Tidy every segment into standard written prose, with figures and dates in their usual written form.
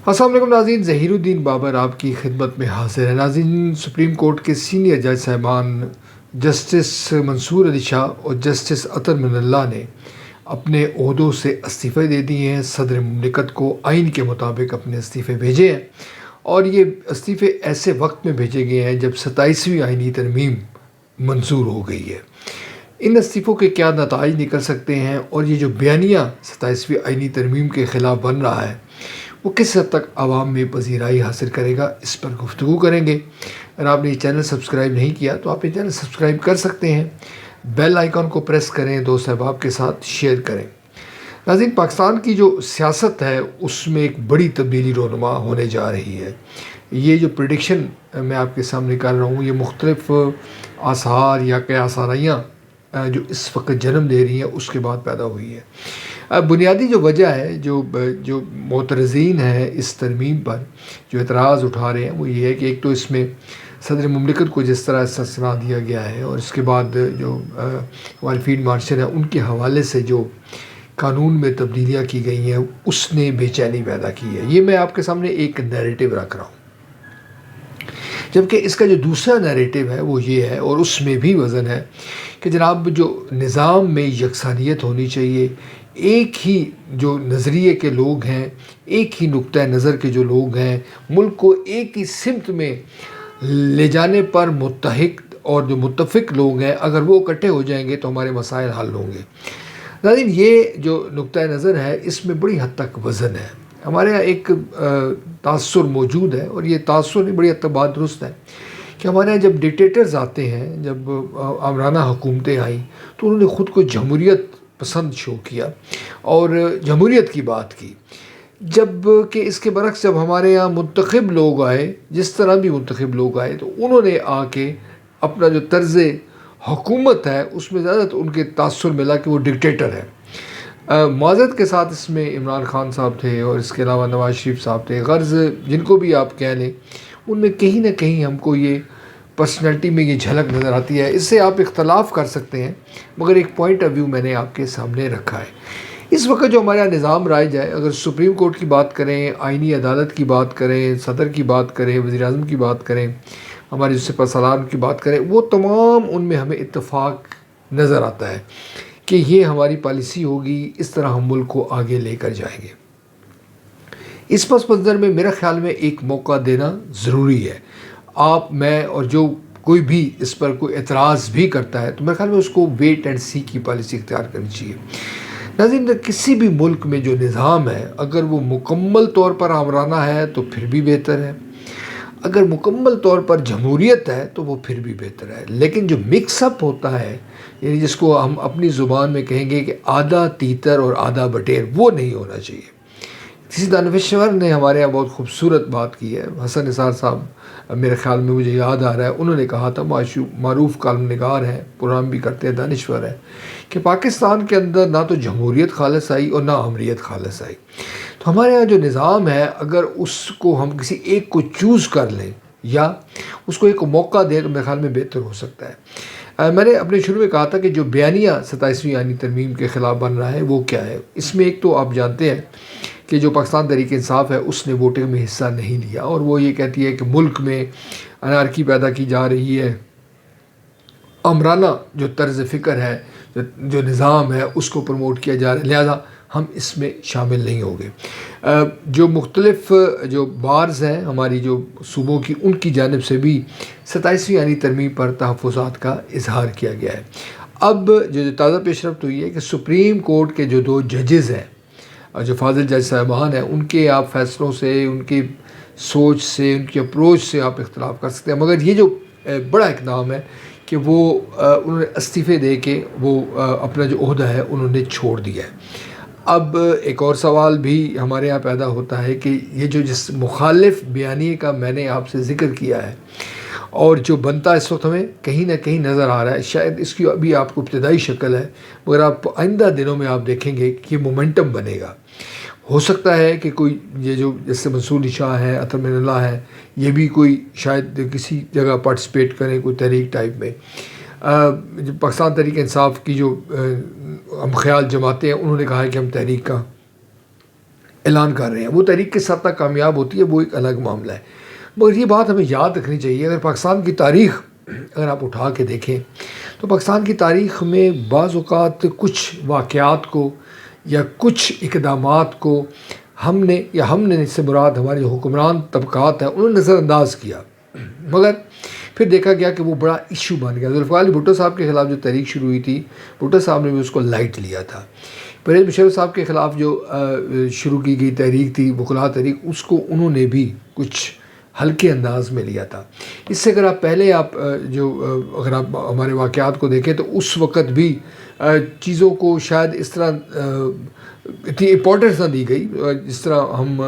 السلام علیکم ناظرین، ظہیر الدین بابر آپ کی خدمت میں حاضر ہے۔ ناظرین، سپریم کورٹ کے سینئر جج صاحبان جسٹس منصور علی شاہ اور جسٹس عطر من اللہ نے اپنے عہدوں سے استعفے دے دیے ہیں۔ صدر مملکت کو آئین کے مطابق اپنے استعفے بھیجے ہیں اور یہ استعفے ایسے وقت میں بھیجے گئے ہیں جب 27ویں آئینی ترمیم منظور ہو گئی ہے۔ ان استعفوں کے کیا نتائج نکل سکتے ہیں اور یہ جو بیانیہ 27ویں آئینی ترمیم کے خلاف بن رہا ہے وہ کس حد تک عوام میں پذیرائی حاصل کرے گا، اس پر گفتگو کریں گے۔ اگر آپ نے یہ چینل سبسکرائب نہیں کیا تو آپ یہ چینل سبسکرائب کر سکتے ہیں، بیل آئیکن کو پریس کریں، دوست احباب کے ساتھ شیئر کریں۔ ناظرین، پاکستان کی جو سیاست ہے اس میں ایک بڑی تبدیلی رونما ہونے جا رہی ہے۔ یہ جو پریڈکشن میں آپ کے سامنے کر رہا ہوں، یہ مختلف آثار یا قیاساریاں جو اس وقت جنم دے رہی ہیں اس کے بعد پیدا ہوئی ہے۔ بنیادی جو وجہ ہے، جو معترضین ہیں اس ترمیم پر جو اعتراض اٹھا رہے ہیں، وہ یہ ہے کہ ایک تو اس میں صدر مملکت کو جس طرح استثناء دیا گیا ہے اور اس کے بعد جو ہمارے فیلڈ مارشل ہیں ان کے حوالے سے جو قانون میں تبدیلیاں کی گئی ہیں اس نے بے چینی پیدا کی ہے۔ یہ میں آپ کے سامنے ایک نیریٹو رکھ رہا ہوں، جبکہ اس کا جو دوسرا نیریٹو ہے وہ یہ ہے اور اس میں بھی وزن ہے کہ جناب جو نظام میں یکسانیت ہونی چاہیے، ایک ہی جو نظریے کے لوگ ہیں، ایک ہی نقطہ نظر کے جو لوگ ہیں، ملک کو ایک ہی سمت میں لے جانے پر متحد اور جو متفق لوگ ہیں اگر وہ اکٹھے ہو جائیں گے تو ہمارے مسائل حل ہوں گے۔ ناظرین، یہ جو نقطہ نظر ہے اس میں بڑی حد تک وزن ہے۔ ہمارے یہاں ایک تاثر موجود ہے اور یہ تاثر نہیں، بڑی حد تک بات درست ہے کہ ہمارے یہاں جب ڈکٹیٹرز آتے ہیں، جب آمرانہ حکومتیں آئیں تو انہوں نے خود کو جمہوریت پسند شو کیا اور جمہوریت کی بات کی، جب کہ اس کے برعکس جب ہمارے یہاں منتخب لوگ آئے، جس طرح بھی منتخب لوگ آئے، تو انہوں نے آ کے اپنا جو طرز حکومت ہے اس میں زیادہ ان کے تاثر ملا کہ وہ ڈکٹیٹر ہے۔ معذرت کے ساتھ اس میں عمران خان صاحب تھے اور اس کے علاوہ نواز شریف صاحب تھے، غرض جن کو بھی آپ کہہ لیں، ان میں کہیں نہ کہیں ہم کو یہ پرسنالٹی میں یہ جھلک نظر آتی ہے۔ اس سے آپ اختلاف کر سکتے ہیں مگر ایک پوائنٹ آف ویو میں نے آپ کے سامنے رکھا ہے۔ اس وقت جو ہمارے یہاں نظام رائج ہے، اگر سپریم کورٹ کی بات کریں، آئینی عدالت کی بات کریں، صدر کی بات کریں، وزیر اعظم کی بات کریں، ہمارے جو سپہ سالار کی بات کریں، وہ تمام ان میں ہمیں اتفاق نظر آتا ہے کہ یہ ہماری پالیسی ہوگی، اس طرح ہم ملک کو آگے لے کر جائیں گے۔ اس پس منظر میں میرا خیال میں ایک موقع دینا ضروری ہے۔ آپ، میں اور جو کوئی بھی اس پر کوئی اعتراض بھی کرتا ہے تو میرے خیال میں اس کو ویٹ اینڈ سی کی پالیسی اختیار کرنی چاہیے۔ ناظرین، کسی بھی ملک میں جو نظام ہے اگر وہ مکمل طور پر آمرانہ ہے تو پھر بھی بہتر ہے، اگر مکمل طور پر جمہوریت ہے تو وہ پھر بھی بہتر ہے، لیکن جو مکس اپ ہوتا ہے، یعنی جس کو ہم اپنی زبان میں کہیں گے کہ آدھا تیتر اور آدھا بٹیر، وہ نہیں ہونا چاہیے۔ کسی دانشور نے ہمارے یہاں بہت خوبصورت بات کی ہے، حسن نثار صاحب میرے خیال میں مجھے یاد آ رہا ہے، انہوں نے کہا تھا، معروف کالم نگار ہیں، پروگرام بھی کرتے ہیں، دانشور ہیں، کہ پاکستان کے اندر نہ تو جمہوریت خالص آئی اور نہ آمریت خالص آئی۔ تو ہمارے یہاں جو نظام ہے اگر اس کو ہم کسی ایک کو چوز کر لیں یا اس کو ایک موقع دیں تو میرے خیال میں بہتر ہو سکتا ہے۔ میں نے اپنے شروع میں کہا تھا کہ جو بیانیہ 27ویں آئینی ترمیم کے خلاف بن رہا ہے وہ کیا ہے۔ اس میں ایک تو آپ جانتے ہیں کہ جو پاکستان تحریک انصاف ہے اس نے ووٹنگ میں حصہ نہیں لیا اور وہ یہ کہتی ہے کہ ملک میں انارکی پیدا کی جا رہی ہے، آمرانہ جو طرز فکر ہے، جو نظام ہے اس کو پروموٹ کیا جا رہا ہے، لہذا ہم اس میں شامل نہیں ہوں گے۔ جو مختلف جو بارز ہیں ہماری جو صوبوں کی، ان کی جانب سے بھی 27ویں آئینی ترمیم پر تحفظات کا اظہار کیا گیا ہے۔ اب جو تازہ پیش رفت ہوئی ہے کہ سپریم کورٹ کے جو 2 ججز ہیں، جو فاضل جج صاحبان ہیں، ان کے آپ فیصلوں سے، ان کی سوچ سے، ان کی اپروچ سے آپ اختلاف کر سکتے ہیں، مگر یہ جو بڑا اقدام ہے کہ وہ انہوں نے استعفے دے کے وہ اپنا جو عہدہ ہے انہوں نے چھوڑ دیا ہے۔ اب ایک اور سوال بھی ہمارے یہاں پیدا ہوتا ہے کہ یہ جو جس مخالف بیانیے کا میں نے آپ سے ذکر کیا ہے اور جو بنتا اس وقت ہمیں کہیں نہ کہیں نظر آ رہا ہے، شاید اس کی ابھی آپ کو ابتدائی شکل ہے مگر آپ آئندہ دنوں میں آپ دیکھیں گے کہ یہ مومنٹم بنے گا۔ ہو سکتا ہے کہ کوئی یہ جو جیسے منصور علی شاہ ہے، عطر من اللہ ہے، یہ بھی کوئی شاید کسی جگہ پارٹیسپیٹ کریں کوئی تحریک ٹائپ میں۔ پاکستان تحریک انصاف کی جو ہم خیال جماتے ہیں انہوں نے کہا ہے کہ ہم تحریک کا اعلان کر رہے ہیں، وہ تحریک کس حد تک کامیاب ہوتی ہے وہ ایک الگ معاملہ ہے، مگر یہ بات ہمیں یاد رکھنی چاہیے. اگر پاکستان کی تاریخ اگر آپ اٹھا کے دیکھیں تو پاکستان کی تاریخ میں بعض اوقات کچھ واقعات کو یا کچھ اقدامات کو ہم نے اس سے مراد ہمارے جو حکمران طبقات ہیں انہوں نے نظر انداز کیا، مگر پھر دیکھا گیا کہ وہ بڑا ایشو بن گیا. ذوالفقار علی بھٹو صاحب کے خلاف جو تحریک شروع ہوئی تھی، بھٹو صاحب نے بھی اس کو لائٹ لیا تھا. پرویز مشرف صاحب کے خلاف جو شروع کی گئی تحریک تھی، وکلاء تحریک، اس کو انہوں نے بھی کچھ ہلکے انداز میں لیا تھا. اس سے اگر آپ پہلے اگر آپ ہمارے واقعات کو دیکھیں تو اس وقت بھی چیزوں کو شاید اس طرح اتنی امپورٹنس نہ دی گئی. جس طرح ہم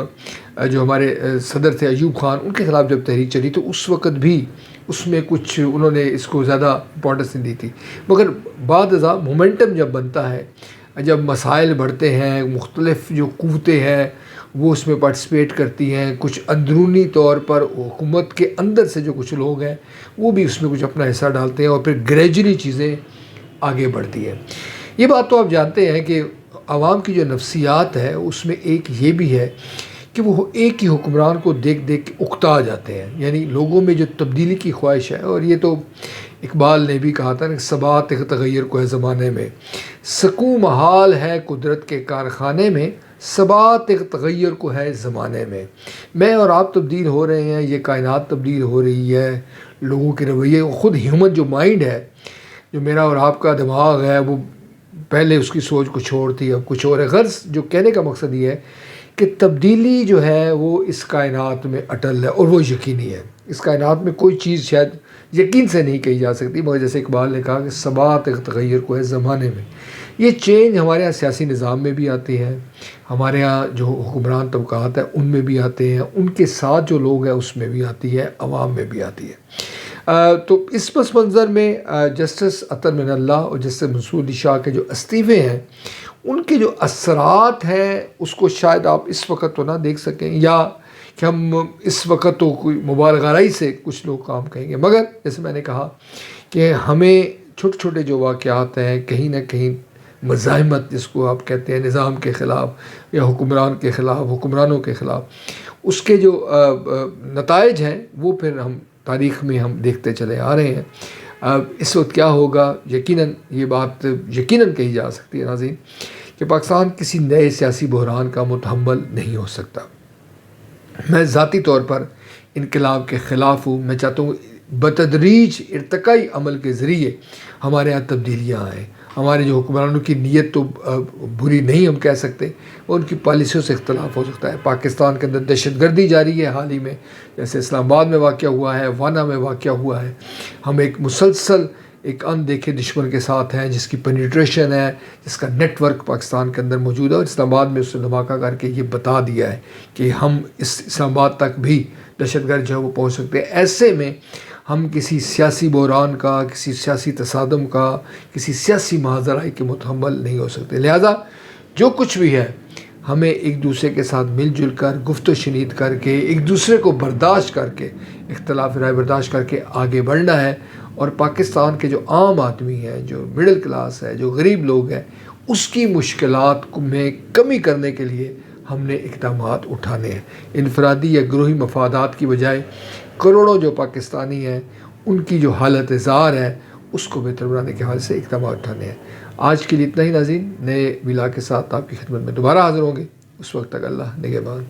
جو ہمارے صدر تھے ایوب خان، ان کے خلاف جب تحریک چلی تو اس وقت بھی اس میں کچھ انہوں نے اس کو زیادہ امپورٹنس نہیں دی تھی، مگر بعد ازاں مومنٹم جب بنتا ہے، جب مسائل بڑھتے ہیں، مختلف جو قوتیں ہیں وہ اس میں پارٹیسپیٹ کرتی ہیں، کچھ اندرونی طور پر حکومت کے اندر سے جو کچھ لوگ ہیں وہ بھی اس میں کچھ اپنا حصہ ڈالتے ہیں، اور پھر گریجولی چیزیں آگے بڑھتی ہیں. یہ بات تو آپ جانتے ہیں کہ عوام کی جو نفسیات ہے اس میں ایک یہ بھی ہے کہ وہ ایک ہی حکمران کو دیکھ دیکھ کے اکتا جاتے ہیں. یعنی لوگوں میں جو تبدیلی کی خواہش ہے، اور یہ تو اقبال نے بھی کہا تھا کہ ثبات تغیر کو ہے زمانے میں، سکون محال ہے قدرت کے کارخانے میں، ثبات تغیر کو ہے زمانے میں. میں اور آپ تبدیل ہو رہے ہیں، یہ کائنات تبدیل ہو رہی ہے، لوگوں کے رویے، خود ہیومن جو مائنڈ ہے، جو میرا اور آپ کا دماغ ہے، وہ پہلے اس کی سوچ کچھ اور تھی، اب کچھ اور ہے. غرض جو کہنے کا مقصد یہ ہے کہ تبدیلی جو ہے وہ اس کائنات میں اٹل ہے اور وہ یقینی ہے. اس کائنات میں کوئی چیز شاید یقین سے نہیں کہی جا سکتی، مگر جیسے اقبال نے کہا کہ ثبات تغیر کو ہے زمانے میں. یہ چینج ہمارے یہاں سیاسی نظام میں بھی آتی ہے، ہمارے یہاں جو حکمران طبقات ہیں ان میں بھی آتے ہیں، ان کے ساتھ جو لوگ ہیں اس میں بھی آتی ہے، عوام میں بھی آتی ہے. تو اس پس منظر میں جسٹس عطر من اللہ اور جسٹس منصور علی شاہ کے جو استعفے ہیں ان کے جو اثرات ہیں اس کو شاید آپ اس وقت تو نہ دیکھ سکیں، یا کہ ہم اس وقت تو کوئی مبالغہ رائی سے کچھ لوگ کام کہیں گے، مگر جیسے میں نے کہا کہ ہمیں چھوٹے چھوٹے جو واقعات ہیں کہیں نہ کہیں مزاحمت جس کو آپ کہتے ہیں نظام کے خلاف یا حکمران کے خلاف، حکمرانوں کے خلاف، اس کے جو نتائج ہیں وہ پھر ہم تاریخ میں ہم دیکھتے چلے آ رہے ہیں. اس وقت کیا ہوگا، یقیناً یہ بات یقیناً کہی جا سکتی ہے ناظرین کہ پاکستان کسی نئے سیاسی بحران کا متحمل نہیں ہو سکتا. میں ذاتی طور پر انقلاب کے خلاف ہوں. میں چاہتا ہوں بتدریج ارتقائی عمل کے ذریعے ہمارے یہاں تبدیلیاں آئیں. ہمارے جو حکمرانوں کی نیت تو بری نہیں ہم کہہ سکتے، اور ان کی پالیسیوں سے اختلاف ہو سکتا ہے. پاکستان کے اندر دہشت گردی جاری ہے حال ہی میں، جیسے اسلام آباد میں واقعہ ہوا ہے، وانا میں واقعہ ہوا ہے. ہم ایک مسلسل ایک اندیکھے دشمن کے ساتھ ہیں جس کی پینیٹریشن ہے، جس کا نیٹ ورک پاکستان کے اندر موجود ہے، اور اسلام آباد میں اس نے دھماکہ کر کے یہ بتا دیا ہے کہ ہم اس اسلام آباد تک بھی دہشت گرد جو ہے وہ پہنچ سکتے ہیں. ایسے میں ہم کسی سیاسی بحران کا، کسی سیاسی تصادم کا، کسی سیاسی ماجرائی کے متحمل نہیں ہو سکتے. لہذا جو کچھ بھی ہے ہمیں ایک دوسرے کے ساتھ مل جل کر، گفت و شنید کر کے، ایک دوسرے کو برداشت کر کے، اختلاف رائے برداشت کر کے آگے بڑھنا ہے. اور پاکستان کے جو عام آدمی ہیں، جو مڈل کلاس ہے، جو غریب لوگ ہیں، اس کی مشکلات میں کمی کرنے کے لیے ہم نے اقدامات اٹھانے ہیں. انفرادی یا گروہی مفادات کی بجائے کروڑوں جو پاکستانی ہیں ان کی جو حالت زار ہے اس کو بہتر بنانے کے حوالے سے اقدامات اٹھانے ہیں. آج کے لیے اتنا ہی ناظرین. نئے ملا کے ساتھ آپ کی خدمت میں دوبارہ حاضر ہوں گے. اس وقت تک اللہ نگہبان.